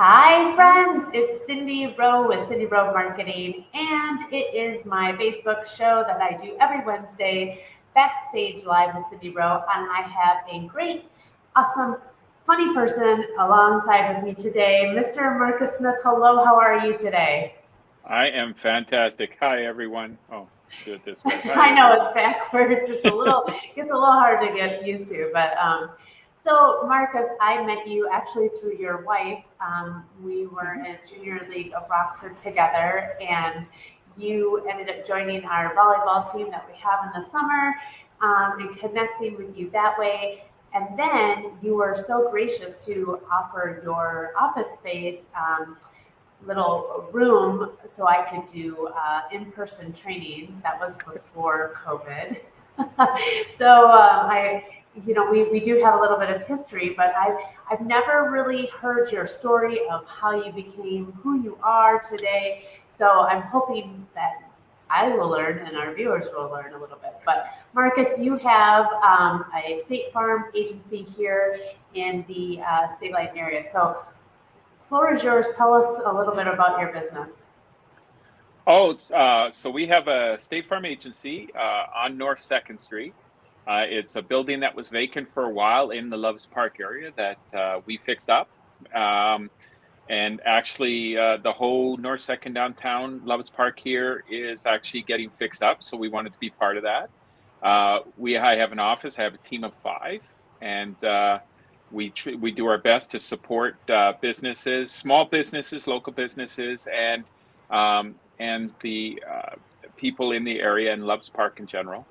Hi, friends. It's Cindy Rowe with Cindy Rowe Marketing, and it is my Facebook show that I do every Wednesday, Backstage Live with Cindy Rowe. And I have a great, awesome, funny person alongside with me today, Mr. Markus Smith. Hello, how are you today? I am fantastic. Hi, everyone. Oh, do it this way. Hi, I know everyone. it's backwards. It's a little hard to get used to, but so Marcus, I met you actually through your wife. We were Mhm. in Junior League of Rockford together, and you ended up joining our volleyball team that we have in the summer, and connecting with you that way. And then you were so gracious to offer your office space. Little room so I could do in-person trainings. That was before COVID. We do have a little bit of history, but I've never really heard your story of how you became who you are today. So I'm hoping that I will learn and our viewers will learn a little bit. But Marcus, you have a State Farm agency here in the State Line area. So floor is yours. Tell us a little bit about your business. So we have a State Farm agency on North Second Street. It's a building that was vacant for a while in the Loves Park area that we fixed up. Um, and actually, the whole North Second downtown Loves Park here is actually getting fixed up. So we wanted to be part of that. I have an office. I have a team of five, and we do our best to support businesses, small businesses, local businesses, and the people in the area and Loves Park in general.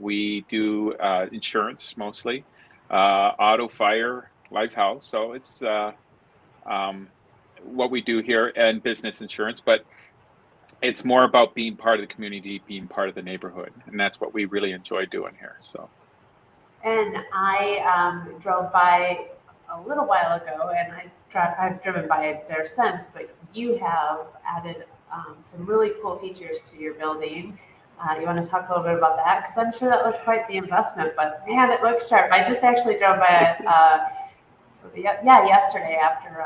We do insurance mostly, auto, fire, life, health. So it's um, what we do here, and business insurance. But it's more about being part of the community, being part of the neighborhood, and that's what we really enjoy doing here. So. And I drove by a little while ago, and I've driven by it there since. But you have added some really cool features to your building. You want to talk a little bit about that? Because I'm sure that was quite the investment. But man, it looks sharp. I just actually drove by it. Yeah, yesterday after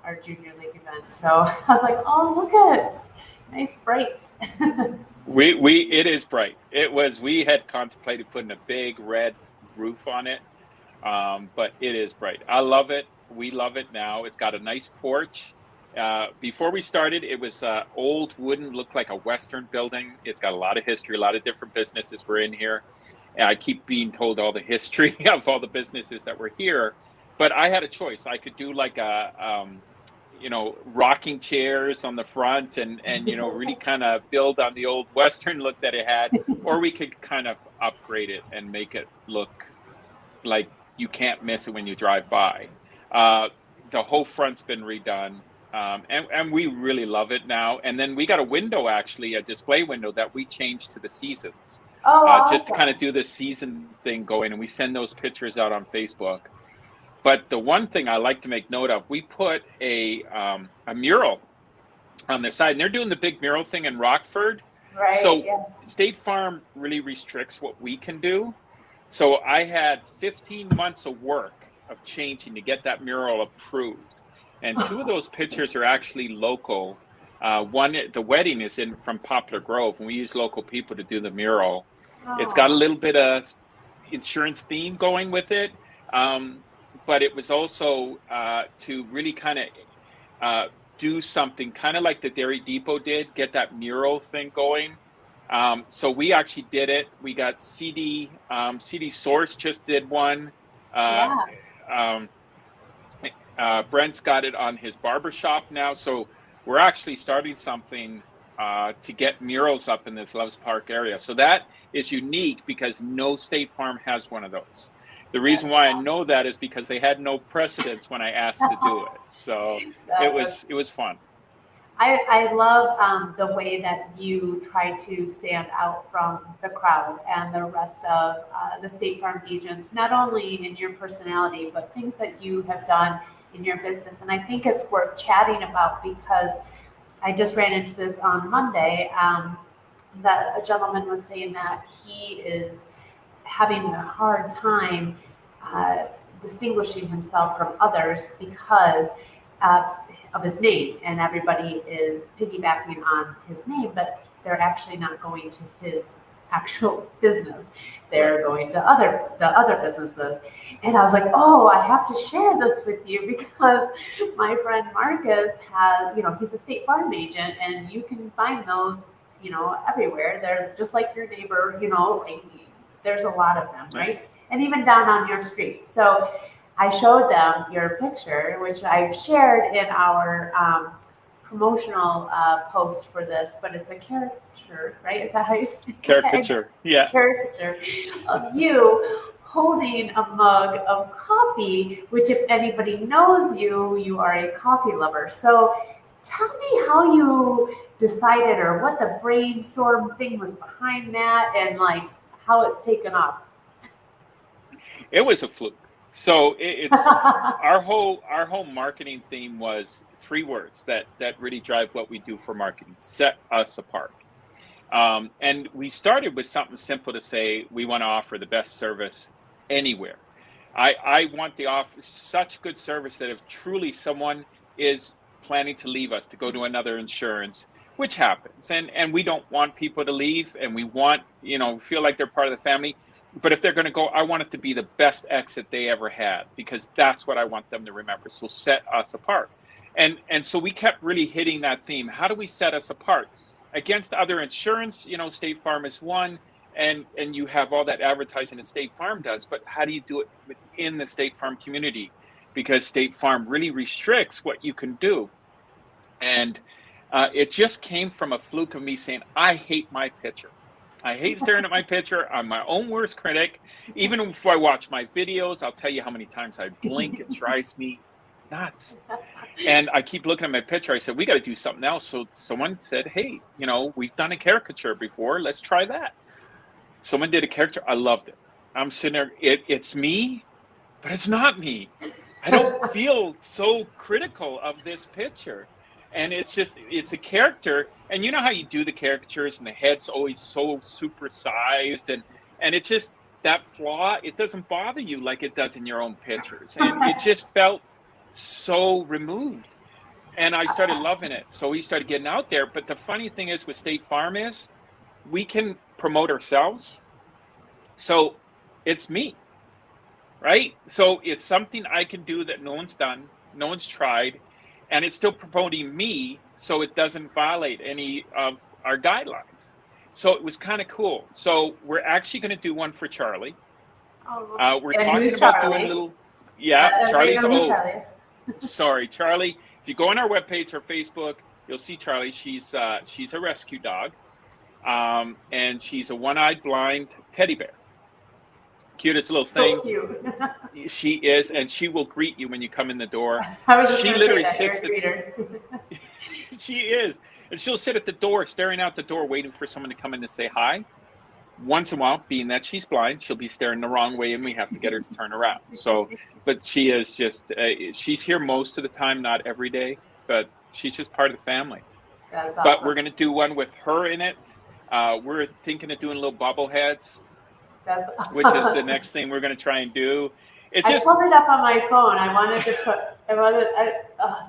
our junior league event. So I was like, oh, look at it, nice bright. It is bright. We had contemplated putting a big red roof on it, but it is bright. I love it. We love it now. It's got a nice porch. Before we started, it was old wooden, looked like a Western building. It's got a lot of history, a lot of different businesses were in here. And I keep being told all the history of all the businesses that were here, but I had a choice. I could do like rocking chairs on the front and really kind of build on the old Western look that it had, or we could kind of upgrade it and make it look like you can't miss it when you drive by. Uh, the whole front's been redone, and we really love it now. And then we got a window, actually, a display window that we changed to the seasons, Oh, just to kind of awesome. do the season thing going. And we send those pictures out on Facebook. But the one thing I like to make note of, we put a mural on the side, and they're doing the big mural thing in Rockford. Right. So Yeah. State Farm really restricts what we can do. So I had 15 months of work of changing to get that mural approved. And two of those pictures are actually local. One, the wedding is in from Poplar Grove, and we use local people to do the mural. It's got a Oh. little bit of insurance theme going with it, um, but it was also to really kind of uh, do something kind of like the Dairy Depot did, get that mural thing going. So we actually did it. We got CD Source just did one. Uh, Yeah. um, Brent's got it on his barbershop now. So we're actually starting something to get murals up in this Loves Park area. So that is unique because no State Farm has one of those. The reason That's why I know awesome. that is because they had no precedence when I asked to do it. So That's it was fun. I love the way that you try to stand out from the crowd and the rest of the State Farm agents, not only in your personality, but things that you have done in your business. And I think it's worth chatting about because I just ran into this on Monday. That a gentleman was saying that he is having a hard time uh, distinguishing himself from others because of his name, and everybody is piggybacking on his name, but they're actually not going to his actual business. They're going to the other businesses. And I was like, oh, I have to share this with you because my friend Marcus has, he's a State Farm agent, and you can find those, everywhere. They're just like your neighbor, like there's a lot of them, right? And even down on your street. So I showed them your picture, which I've shared in our promotional post for this, but it's a caricature, right? Is that how you say it? Caricature, yeah. Caricature of you holding a mug of coffee, which if anybody knows you, you are a coffee lover. So tell me how you decided or what the brainstorm thing was behind that and like how it's taken off. It was a fluke. So it's our whole marketing theme was 3 words that really drive what we do for marketing: set us apart. And we started with something simple to say we want to offer the best service anywhere. I want to offer such good service that if truly someone is planning to leave us to go to another insurance, which happens, and we don't want people to leave, and we want, feel like they're part of the family. But if they're going to go, I want it to be the best exit they ever had, because that's what I want them to remember. So set us apart. And so we kept really hitting that theme. How do we set us apart against other insurance? State Farm is one, and you have all that advertising that State Farm does, but how do you do it within the State Farm community? Because State Farm really restricts what you can do. And it just came from a fluke of me saying, I hate my picture. I hate staring at my picture. I'm my own worst critic. Even before I watch my videos, I'll tell you how many times I blink. It drives me nuts. And I keep looking at my picture. I said, we got to do something else. So someone said, hey, we've done a caricature before. Let's try that. Someone did a caricature. I loved it. I'm sitting there. It's me, but it's not me. I don't feel so critical of this picture. And it's a character. And you know how you do the caricatures and the head's always so supersized. And it's just that flaw, it doesn't bother you like it does in your own pictures. And it just felt so removed. And I started loving it. So we started getting out there. But the funny thing is with State Farm is we can promote ourselves. So it's me, right? So it's something I can do that no one's done, no one's tried. And it's still promoting me, so it doesn't violate any of our guidelines. So it was kind of cool. So we're actually going to do one for Charlie. We're talking about doing a little. Yeah, Charlie's old. Sorry, Charlie. If you go on our webpage or Facebook, you'll see Charlie. She's a rescue dog, and she's a one-eyed blind teddy bear. Cutest little thing. So cute. She is, and she will greet you when you come in the door. She literally sits. She is, and she'll sit at the door, staring out the door, waiting for someone to come in to say hi. Once in a while, being that she's blind, she'll be staring the wrong way, and we have to get her to turn around. So, but she is just, she's here most of the time, not every day, but she's just part of the family. That's awesome. But we're going to do one with her in it. We're thinking of doing little bobbleheads. That's awesome. Which is the next thing we're going to try and do. I pulled it up on my phone. I wanted to put.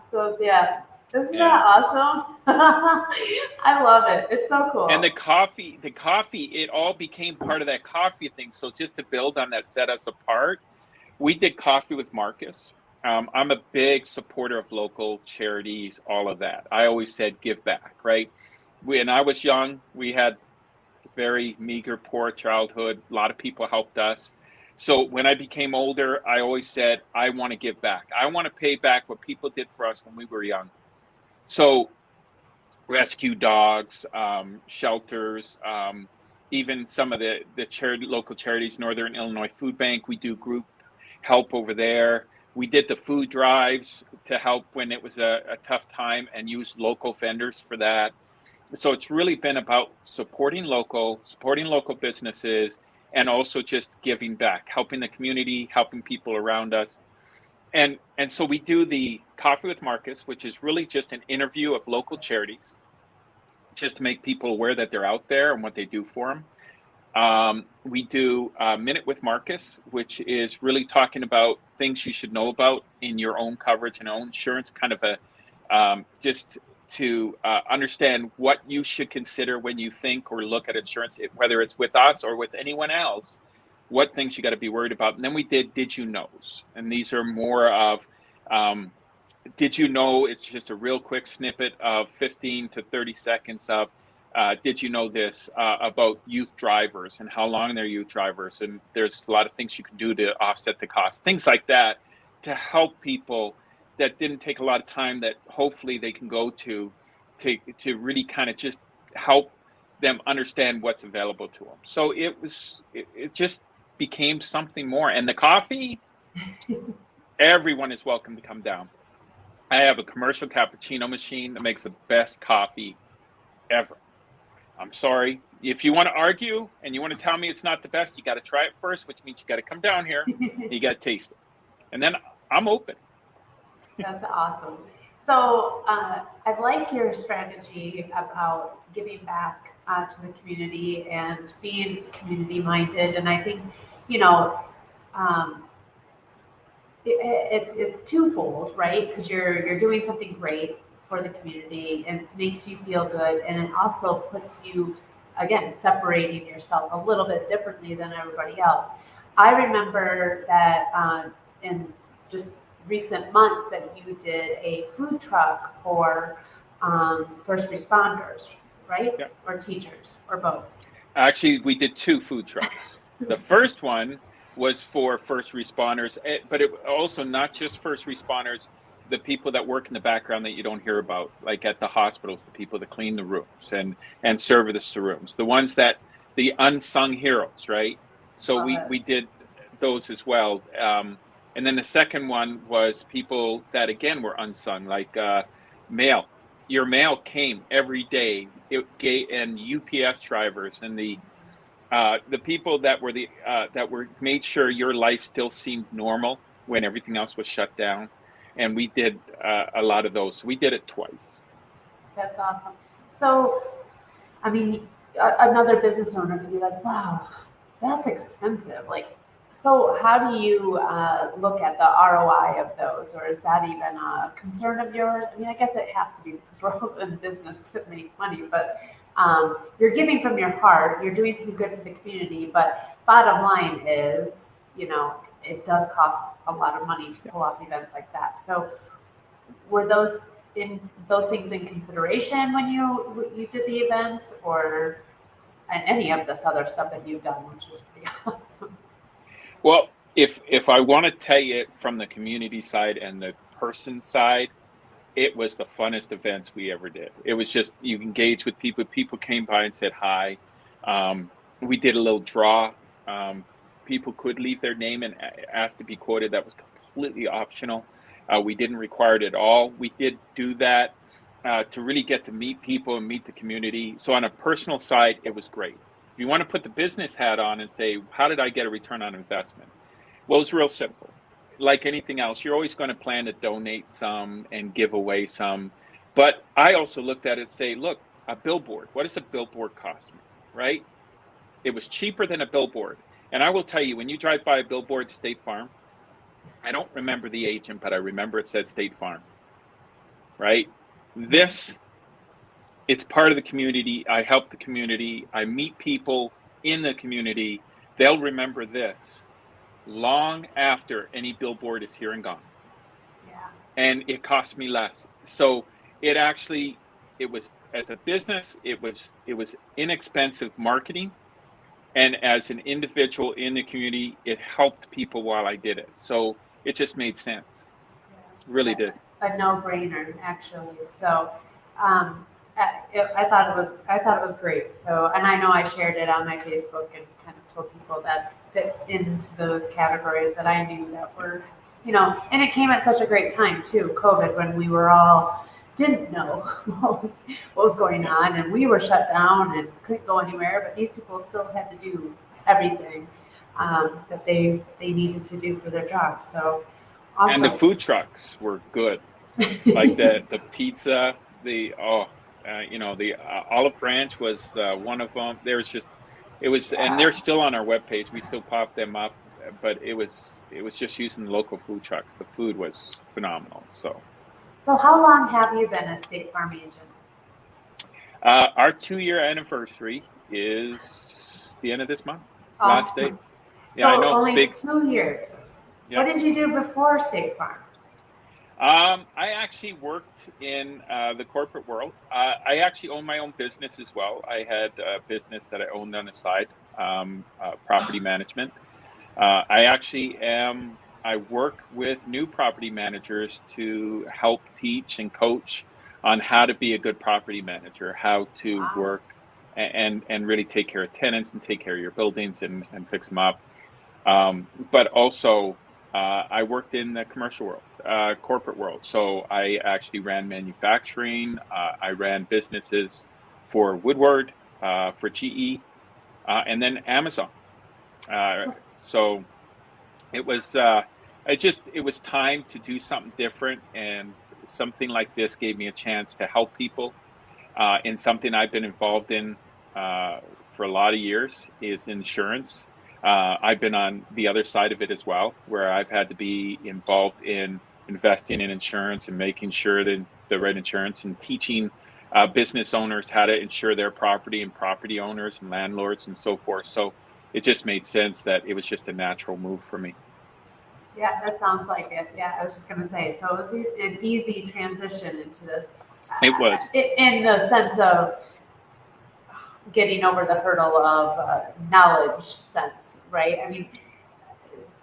So yeah, isn't that awesome? I love it. It's so cool. And the coffee, it all became part of that coffee thing. So just to build on that, set us apart, we did coffee with Markus. I'm a big supporter of local charities, all of that. I always said give back, right? When I was young, we had very meager, poor childhood. A lot of people helped us. So when I became older, I always said, I want to give back. I want to pay back what people did for us when we were young. So rescue dogs, shelters, even some of the local charities, Northern Illinois Food Bank, we do group help over there. We did the food drives to help when it was a tough time and use local vendors for that. So it's really been about supporting local businesses, and also just giving back, helping the community, helping people around us. And so we do the Coffee with Markus, which is really just an interview of local charities, just to make people aware that they're out there and what they do for them. We do Minute with Markus, which is really talking about things you should know about in your own coverage and own insurance, kind of a just to understand what you should consider when you think or look at insurance, whether it's with us or with anyone else, what things you got to be worried about. And then we did you knows, and these are more of did you know. It's just a real quick snippet of 15 to 30 seconds of did you know this about youth drivers and how long they're youth drivers, and there's a lot of things you can do to offset the cost, things like that, to help people that didn't take a lot of time, that hopefully they can go to really kind of just help them understand what's available to them. So it just became something more. And the coffee, everyone is welcome to come down. I have a commercial cappuccino machine that makes the best coffee ever. I'm sorry. If you want to argue and you want to tell me it's not the best, you got to try it first, which means you got to come down here and you got to taste it. And then I'm open. That's awesome. So I like your strategy about giving back to the community and being community minded. And I think, it's twofold, right? Because you're doing something great for the community and it makes you feel good, and it also puts you, again, separating yourself a little bit differently than everybody else. I remember that in just recent months that you did a food truck for first responders, right? Yeah. Or teachers, or both. Actually, we did 2 food trucks. The first one was for first responders, but it also not just first responders, the people that work in the background that you don't hear about, like at the hospitals, the people that clean the rooms and service the rooms, the ones that, the unsung heroes, right? So we did those as well. And then the second one was people that, again, were unsung, like mail. Your mail came every day. And UPS drivers and the people that were made sure your life still seemed normal when everything else was shut down. And we did a lot of those. We did it twice. That's awesome. So, I mean, another business owner could be like, wow, that's expensive. Like, so how do you look at the ROI of those? Or is that even a concern of yours? I mean, I guess it has to be because we're all in business to make money, but you're giving from your heart, you're doing something good for the community, but bottom line is, it does cost a lot of money to pull off events like that. So were those things in consideration when you did the events, or and any of this other stuff that you've done, which is pretty awesome? Well, if I want to tell you from the community side and the person side, it was the funnest events we ever did. It was just, you engage with people. People came by and said hi. We did a little draw. People could leave their name and ask to be quoted. That was completely optional. We didn't require it at all. We did do that to really get to meet people and meet the community. So on a personal side, it was great. If you want to put the business hat on and say, how did I get a return on investment? Well, it's real simple. Like anything else, you're always going to plan to donate some and give away some. But I also looked at it and say, look, a billboard, what does a billboard cost me, right? It was cheaper than a billboard. And I will tell you, when you drive by a billboard to State Farm, I don't remember the agent, but I remember it said State Farm, right? It's part of the community. I help the community. I meet people in the community. They'll remember this long after any billboard is here and gone. Yeah. And it cost me less. So it was, as a business, it was inexpensive marketing. And as an individual in the community, it helped people while I did it. So it just made sense. It really did. A no-brainer, actually. So I thought it was great. So, and I know I shared it on my Facebook and kind of told people that fit into those categories that I knew that were, and it came at such a great time too, COVID, when we were all didn't know what was going on, and we were shut down and couldn't go anywhere, but these people still had to do everything that they needed to do for their job. So awesome. And the food trucks were good. Like the pizza, the olive branch was one of them. There was just It was, and they're still on our webpage. We still pop them up, but it was just using the local food trucks. The food was phenomenal. So how long have you been a State Farm agent? our 2-year anniversary is the end of this month. Awesome. Last day. So I know. only 2 years. Yeah. What did you do before State Farm? I actually worked in the corporate world. I actually own my own business as well. I had a business that I owned on the side, property management. I work with new property managers to help teach and coach on how to be a good property manager, how to work and really take care of tenants and take care of your buildings and fix them up. But also, I worked in the commercial world, corporate world. So I actually ran manufacturing. I ran businesses for Woodward, for GE, and then Amazon. So it was time to do something different, and something like this gave me a chance to help people in something I've been involved in for a lot of years, is insurance. I've been on the other side of it as well, where I've had to be involved in investing in insurance and making sure that the right insurance, and teaching business owners how to insure their property, and property owners and landlords and so forth. So it just made sense that it was just a natural move for me. Yeah, that sounds like it. Yeah, I was just going to say, so it was an easy transition into this. It was. In the sense of getting over the hurdle of knowledge sense, right? I mean,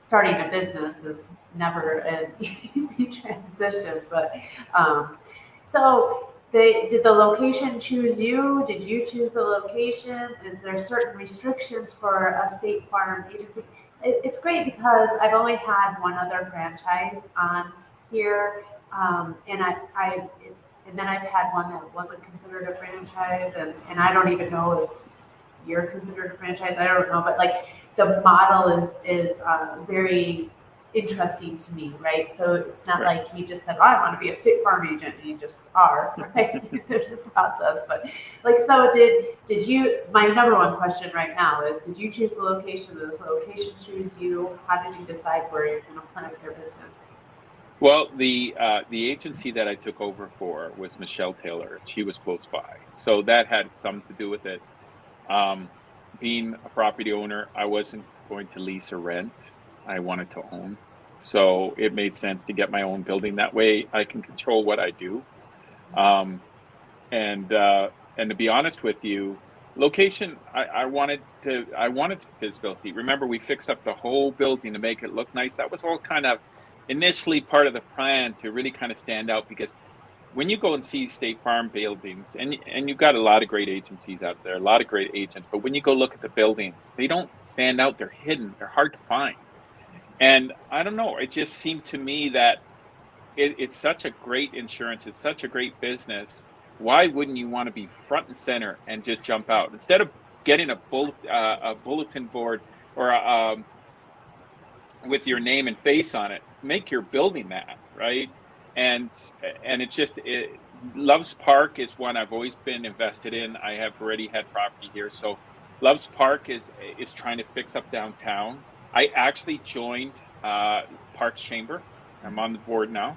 starting a business is never an easy transition, but so did the location choose you? Did you choose the location? Is there certain restrictions for a State Farm agency? It's great because I've only had one other franchise on here, and then I've had one that wasn't considered a franchise, and I don't even know if you're considered a franchise. I don't know, but like the model is very interesting to me, right? So it's not like you just said, "Oh, I want to be a State Farm agent," and you just are, right? There's a process, but like, so did you? My number one question right now is: did you choose the location? Did the location choose you? How did you decide where you're going to plant your business? Well, the agency that I took over for was Michelle Taylor. She was close by, so that had something to do with it. Being a property owner, I wasn't going to lease or rent. I wanted to own, so it made sense to get my own building. That way, I can control what I do. And to be honest with you, location, I wanted visibility. Remember, we fixed up the whole building to make it look nice. That was all kind of initially part of the plan to really kind of stand out, because when you go and see State Farm buildings, and you've got a lot of great agencies out there, a lot of great agents, but when you go look at the buildings, they don't stand out. They're hidden. They're hard to find. And I don't know, it just seemed to me that it's such a great insurance. It's such a great business. Why wouldn't you want to be front and center and just jump out instead of getting a bulletin board or with your name and face on it? Make your building that, right? And it's just Loves Park is one I've always been invested in. I have already had property here, so Loves Park is trying to fix up downtown. I actually joined Parks Chamber. I'm on the board now,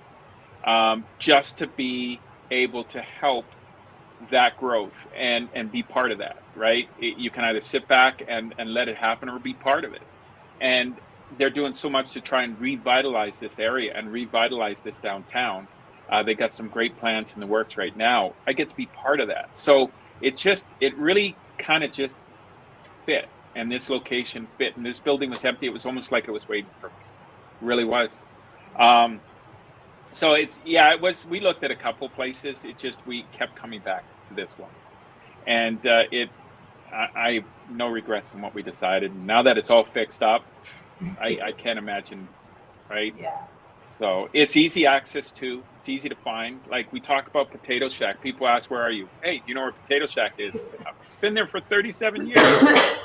just to be able to help that growth and be part of that, right? You can either sit back and let it happen, or be part of it. And they're doing so much to try and revitalize this area and revitalize this downtown. They got some great plans in the works right now. I get to be part of that. So it really kind of just fit. And this location fit, and this building was empty. It was almost like it was waiting for me. It really was. So it was. We looked at a couple places. We kept coming back to this one, and I have no regrets in what we decided. And now that it's all fixed up, I can't imagine, right? Yeah. So it's easy access to. It's easy to find. Like, we talk about Potato Shack. People ask, "Where are you?" Hey, do you know where Potato Shack is? It's been there for 37 years.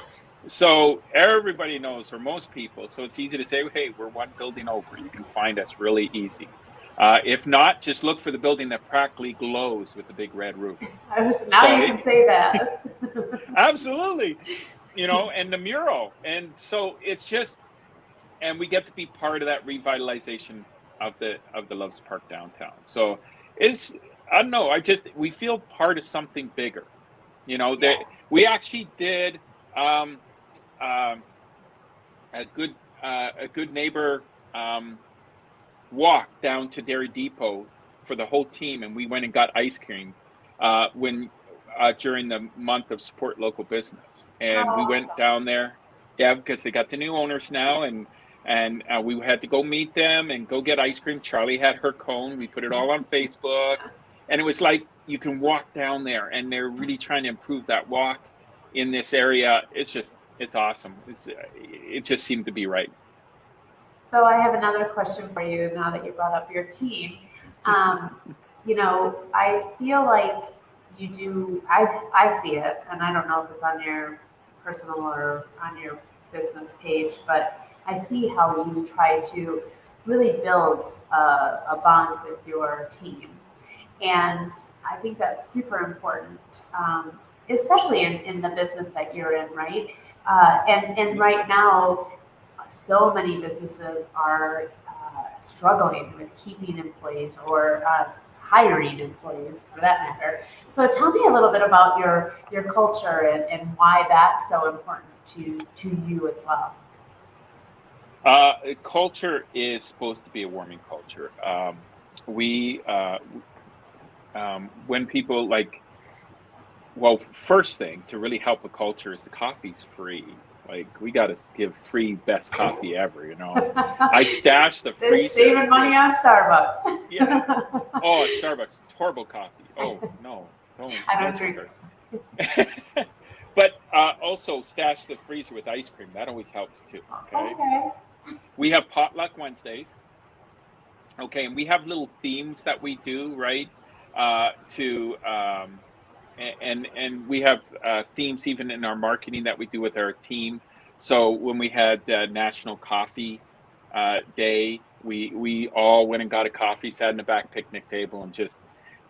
So everybody knows, or most people. So it's easy to say, "Hey, we're one building over." You can find us really easy. If not, just look for the building that practically glows with the big red roof. You can say that. Absolutely. and the mural. And so it's just, and we get to be part of that revitalization of the Loves Park downtown. So it's, I don't know, we feel part of something bigger. That we actually did um, um, a good neighbor walk down to Dairy Depot for the whole team, and we went and got ice cream when during the month of support local business, and we went down there, because they got the new owners now, and we had to go meet them and go get ice cream. Charlie had her cone. We put it all on Facebook, and it was like you can walk down there, and they're really trying to improve that walk in this area. It's awesome. It just seemed to be right. So I have another question for you now that you brought up your team. I feel like you do, I see it, and I don't know if it's on your personal or on your business page, but I see how you try to really build a bond with your team. And I think that's super important, especially in the business that you're in, right? And right now, so many businesses are struggling with keeping employees or hiring employees for that matter. So tell me a little bit about your culture and why that's so important to you as well. Culture is supposed to be a warming culture. When people first thing to really help a culture is the coffee's free. Like, we got to give free best coffee ever, I stash the freezer. They're saving money on Starbucks. Yeah. Oh, Starbucks, horrible coffee. Oh, no, don't. I don't drink it. But also stash the freezer with ice cream. That always helps too. Okay. We have potluck Wednesdays. Okay, and we have little themes that we do, right? And we have themes even in our marketing that we do with our team. So when we had National Coffee Day, we all went and got a coffee, sat in the back picnic table, and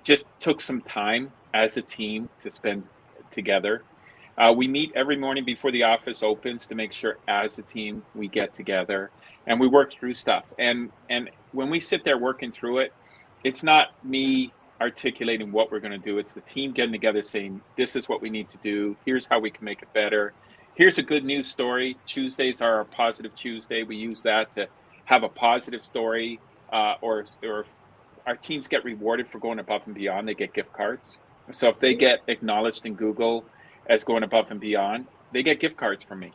just took some time as a team to spend together. We meet every morning before the office opens to make sure as a team we get together and we work through stuff. And when we sit there working through it, it's not me articulating what we're going to do. It's the team getting together saying, this is what we need to do. Here's how we can make it better. Here's a good news story. Tuesdays are our positive Tuesday. We use that to have a positive story, or our teams get rewarded for going above and beyond. They get gift cards. So if they get acknowledged in Google as going above and beyond, they get gift cards from me.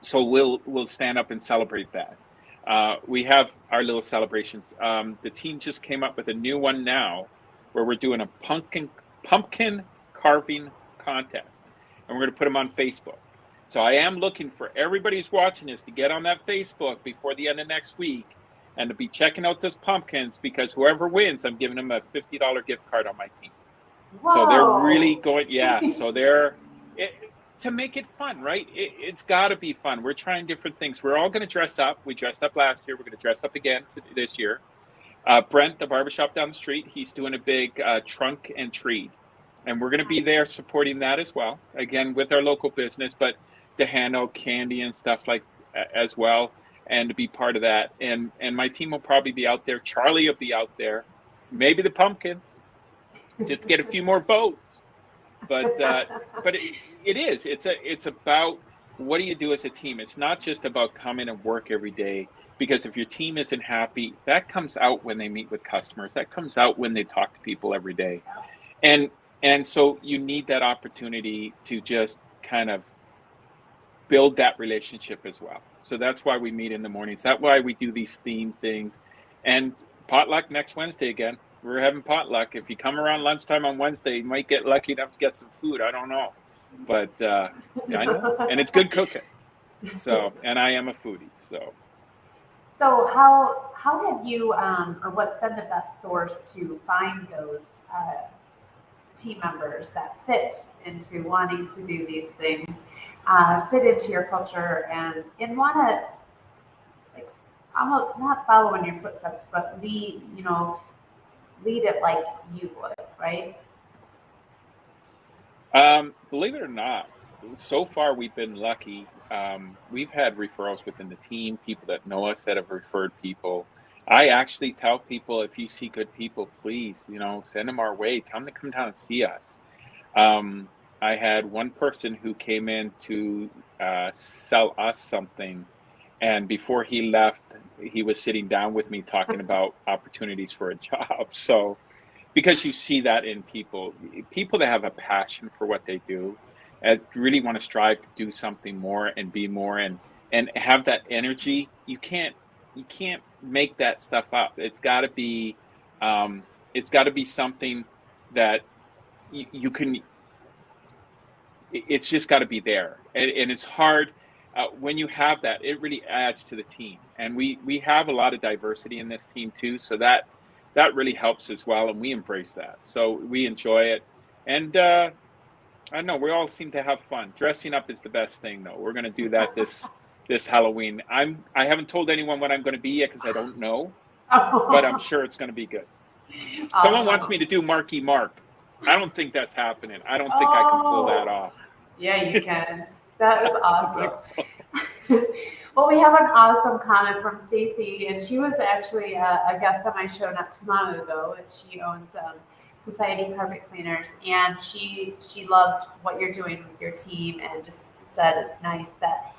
So we'll stand up and celebrate that. We have our little celebrations. The team just came up with a new one now, where we're doing a pumpkin carving contest, and we're going to put them on Facebook. So I am looking for everybody who's watching this to get on that Facebook before the end of next week and to be checking out those pumpkins, because whoever wins, I'm giving them a $50 gift card on my team. Whoa. So they're really going, so to make it fun, right? It's got to be fun. We're trying different things. We're all going to dress up. We dressed up last year. We're going to dress up again this year. Brent, the barbershop down the street, he's doing a big trunk and treat. And we're going to be there supporting that as well, again, with our local business, but to hand out candy and stuff like as well, and to be part of that. And my team will probably be out there. Charlie will be out there. Maybe the pumpkins, just to get a few more votes. But it is. It's about, what do you do as a team? It's not just about coming and work every day, because if your team isn't happy, that comes out when they meet with customers. That comes out when they talk to people every day. And so you need that opportunity to just kind of build that relationship as well. So that's why we meet in the mornings. That's why we do these theme things. And potluck next Wednesday again. We're having potluck. If you come around lunchtime on Wednesday, you might get lucky enough to get some food. I don't know. But yeah, I know. And it's good cooking. So, and I am a foodie. So how have you, or what's been the best source to find those team members that fit into wanting to do these things, fit into your culture, and want to, like, almost not follow in your footsteps, but lead it like you would, right? Believe it or not, so far we've been lucky. We've had referrals within the team, people that know us that have referred people. I actually tell people, if you see good people, please, send them our way. Tell them to come down and see us. Um, I had one person who came in to sell us something, and before he left, he was sitting down with me talking about opportunities for a job. So, because you see that in people that have a passion for what they do, and really want to strive to do something more and be more, and have that energy. You can't make that stuff up. It's got to be something that you can. It's just got to be there, and it's hard when you have that. It really adds to the team, and we have a lot of diversity in this team too, so that really helps as well, and we embrace that. So we enjoy it, and I don't know, we all seem to have fun. Dressing up is the best thing, though. We're going to do that this Halloween. I haven't told anyone what I'm going to be yet because I don't know, but I'm sure it's going to be good. Someone wants me to do Marky Mark. I don't think that's happening. I don't think I can pull that off. Yeah, you can. That is awesome. So. Well, we have an awesome comment from Stacy, and she was actually a guest on my show not too long ago, and she owns Society Carpet Cleaners, and she loves what you're doing with your team, and just said it's nice that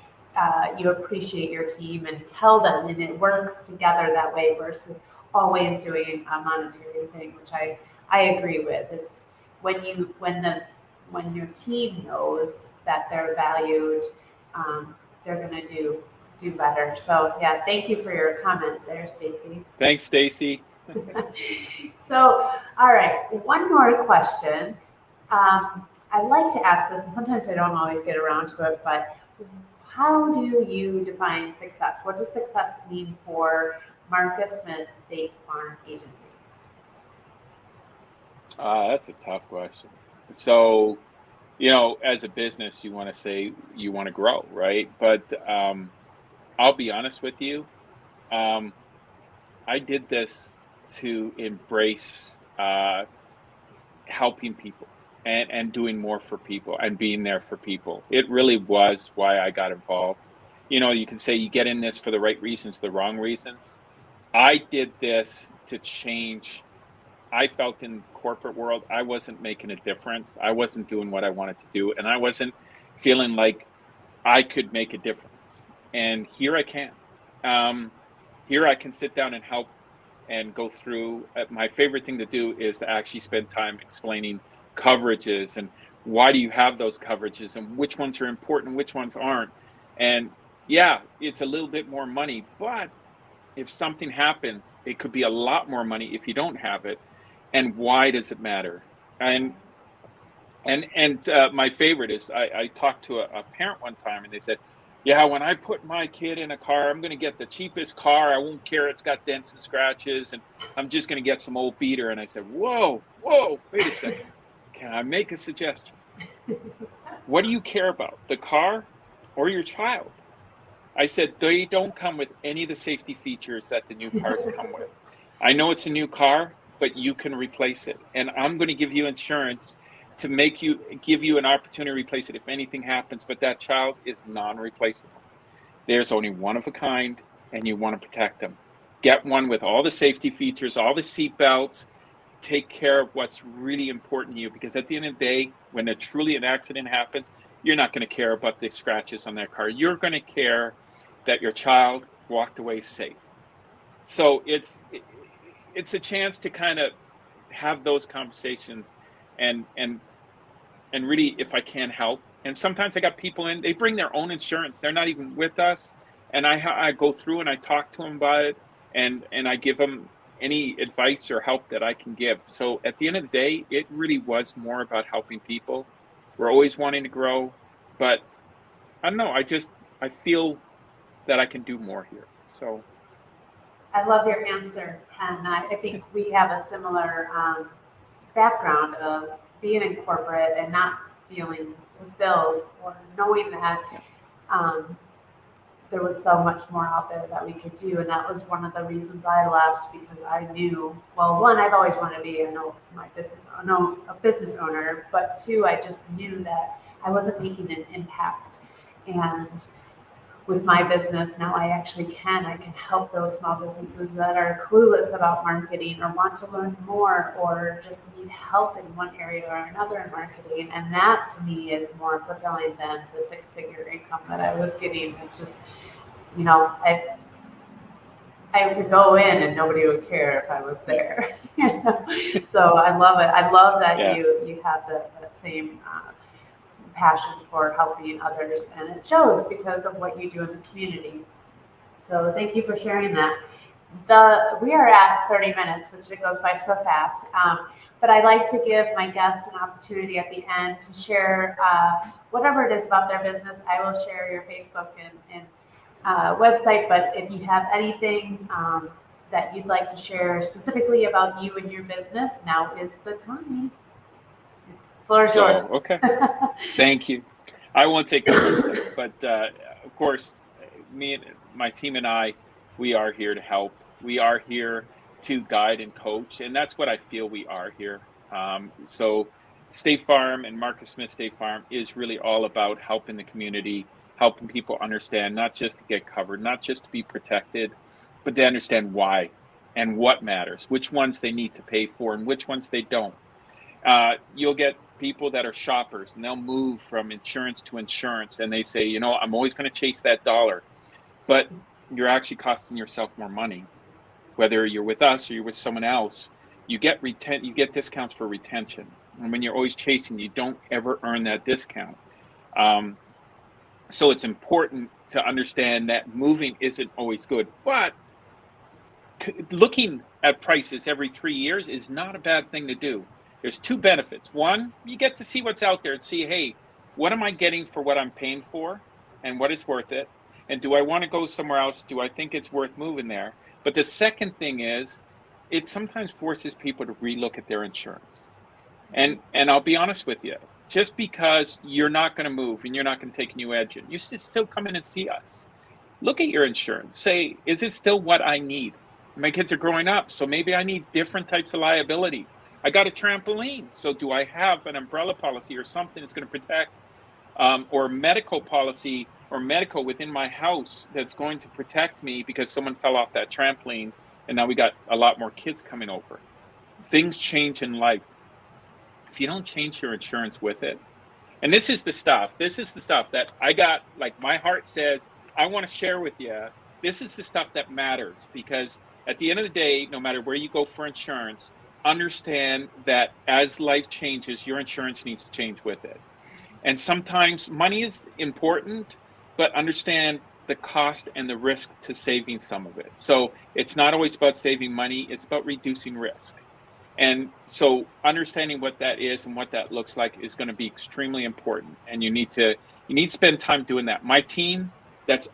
you appreciate your team and tell them, and it works together that way versus always doing a monetary thing, which I agree with. It's when your team knows that they're valued, they're going to do better. So yeah, thank you for your comment there, Stacy. Thanks, Stacy. So, all right, one more question. I like to ask this, and sometimes I don't always get around to it, but how do you define success? What does success mean for Markus Smith State Farm Agency? That's a tough question. So, as a business, you want to say you want to grow, right? But I'll be honest with you. I did this to embrace helping people and doing more for people and being there for people. It really was why I got involved. You can say you get in this for the right reasons, the wrong reasons. I did this to change. I felt in corporate world, I wasn't making a difference. I wasn't doing what I wanted to do, and I wasn't feeling like I could make a difference. And here I can. Here I can sit down and help and go through. My favorite thing to do is to actually spend time explaining coverages and why do you have those coverages and which ones are important, which ones aren't. And yeah, it's a little bit more money, but if something happens, it could be a lot more money if you don't have it. And why does it matter? And my favorite is I talked to a parent one time, and they said, yeah, when I put my kid in a car, I'm going to get the cheapest car. I won't care it's got dents and scratches, and I'm just going to get some old beater. And I said, whoa, wait a second. Can I make a suggestion? What do you care about, the car or your child? I said, they don't come with any of the safety features that the new cars come with. I know it's a new car, but you can replace it. And I'm going to give you insurance to give you an opportunity to replace it if anything happens, but that child is non-replaceable. There's only one of a kind, and you want to protect them. Get one with all the safety features, all the seat belts. Take care of what's really important to you, because at the end of the day, when truly an accident happens, you're not going to care about the scratches on that car. You're going to care that your child walked away safe. So it's a chance to kind of have those conversations and really, if I can help. And sometimes I got people in, they bring their own insurance. They're not even with us. And I go through and I talk to them about it, and I give them any advice or help that I can give. So at the end of the day, it really was more about helping people. We're always wanting to grow, but I don't know. I feel that I can do more here. So I love your answer, and I think we have a similar background of being in corporate and not feeling fulfilled, or knowing that there was so much more out there that we could do. And that was one of the reasons I left, because I knew, well, one, I've always wanted to be a business owner, but two, I just knew that I wasn't making an impact. And with my business now, I can help those small businesses that are clueless about marketing or want to learn more or just need help in one area or another in marketing. And that to me is more fulfilling than the 6-figure income that I was getting. It's just, I could go in and nobody would care if I was there. So I love it. I love that you have that same passion for helping others, and it shows because of what you do in the community. So thank you for sharing that. We are at 30 minutes, which it goes by so fast. But I like to give my guests an opportunity at the end to share whatever it is about their business. I will share your Facebook and website, but if you have anything that you'd like to share specifically about you and your business, now is the time. The floor is yours. Okay. Thank you. I won't take that, but of course, me and my team and I, we are here to help. We are here to guide and coach, and that's what I feel we are here. So State Farm and Markus Smith State Farm is really all about helping the community, helping people understand, not just to get covered, not just to be protected, but to understand why and what matters, which ones they need to pay for and which ones they don't. You'll get people that are shoppers and they'll move from insurance to insurance and they say, I'm always going to chase that dollar, but you're actually costing yourself more money. Whether you're with us or you're with someone else, you get discounts for retention. And when you're always chasing, you don't ever earn that discount. So it's important to understand that moving isn't always good, but looking at prices every 3 years is not a bad thing to do. There's 2 benefits. One, you get to see what's out there and see, hey, what am I getting for what I'm paying for and what is worth it? And do I want to go somewhere else? Do I think it's worth moving there? But the second thing is, it sometimes forces people to relook at their insurance. And I'll be honest with you, just because you're not going to move and you're not going to take a new agent, you should still come in and see us. Look at your insurance. Say, is it still what I need? My kids are growing up, so maybe I need different types of liability. I got a trampoline, so do I have an umbrella policy or something that's going to protect, or medical policy or medical within my house that's going to protect me because someone fell off that trampoline and now we got a lot more kids coming over. Things change in life. If you don't change your insurance with it, and this is the stuff that I got, like my heart says, I want to share with you. This is the stuff that matters, because at the end of the day, no matter where you go for insurance, understand that as life changes, your insurance needs to change with it. And sometimes money is important, but understand the cost and the risk to saving some of it. So it's not always about saving money, it's about reducing risk. And so understanding what that is and what that looks like is going to be extremely important. And you need to spend time doing that. My team, that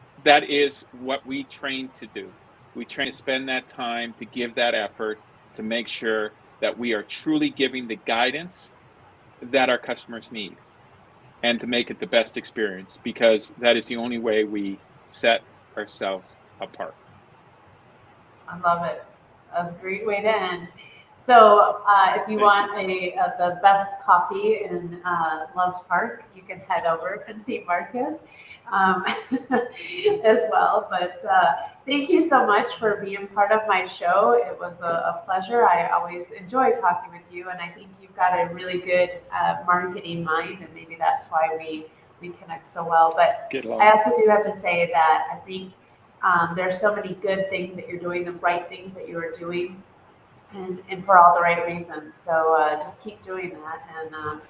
is what we train to do. We train to spend that time, to give that effort, to make sure that we are truly giving the guidance that our customers need and to make it the best experience, because that is the only way we set ourselves apart. I love it. That's a great way to end. So if you want the best coffee in Loves Park, you can head over and see Markus as well. But thank you so much for being part of my show. It was a pleasure. I always enjoy talking with you, and I think you've got a really good marketing mind, and maybe that's why we connect so well. But I also do have to say that I think there's so many good things that you're doing, the right things that you are doing, and for all the right reasons. So just keep doing that. And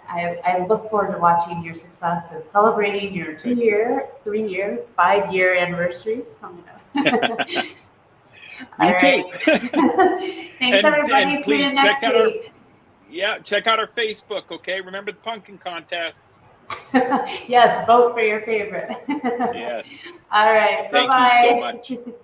I look forward to watching your success and celebrating your 2-year, 3-year, 5-year anniversaries coming up. Me too. Thanks, everybody. And please check out our Facebook, okay? Remember the pumpkin contest. Yes, vote for your favorite. Yes. All right. Thank Bye-bye. you so much.